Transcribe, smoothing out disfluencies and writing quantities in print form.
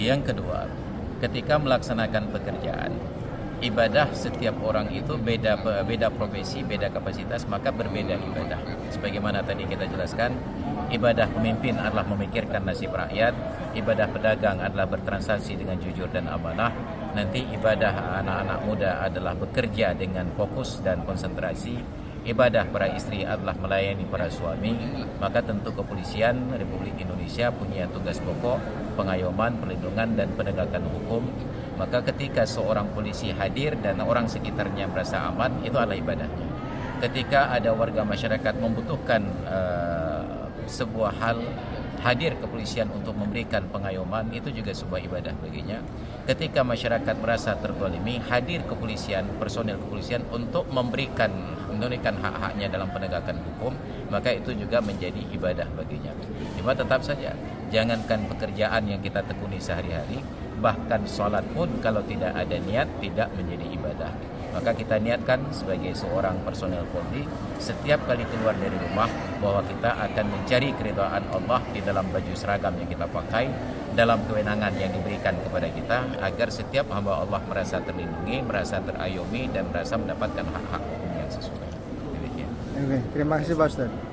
Yang kedua, ketika melaksanakan pekerjaan, ibadah setiap orang itu beda profesi, beda kapasitas, maka berbeda ibadah. Sebagaimana tadi kita jelaskan, ibadah pemimpin adalah memikirkan nasib rakyat, ibadah pedagang adalah bertransaksi dengan jujur dan amanah, nanti ibadah anak-anak muda adalah bekerja dengan fokus dan konsentrasi, ibadah para istri adalah melayani para suami. Maka tentu kepolisian Republik Indonesia punya tugas pokok pengayoman, perlindungan dan penegakan hukum. Maka ketika seorang polisi hadir dan orang sekitarnya merasa aman, itu adalah ibadahnya. Ketika ada warga masyarakat membutuhkan sebuah hal, hadir kepolisian untuk memberikan pengayoman, itu juga sebuah ibadah baginya. Ketika masyarakat merasa terzalimi, hadir kepolisian, personel kepolisian untuk menunaikan hak-haknya dalam penegakan hukum, maka itu juga menjadi ibadah baginya. Cuma tetap saja, jangankan pekerjaan yang kita tekuni sehari-hari, bahkan sholat pun kalau tidak ada niat tidak menjadi ibadah. Maka kita niatkan sebagai seorang personel Polri, setiap kali keluar dari rumah bahwa kita akan mencari keridhaan Allah di dalam baju seragam yang kita pakai, dalam kewenangan yang diberikan kepada kita, agar setiap hamba Allah merasa terlindungi, merasa terayomi dan merasa mendapatkan hak-hak hukum yang sesuai. Demikian. Oke, terima kasih Pak Ustadz.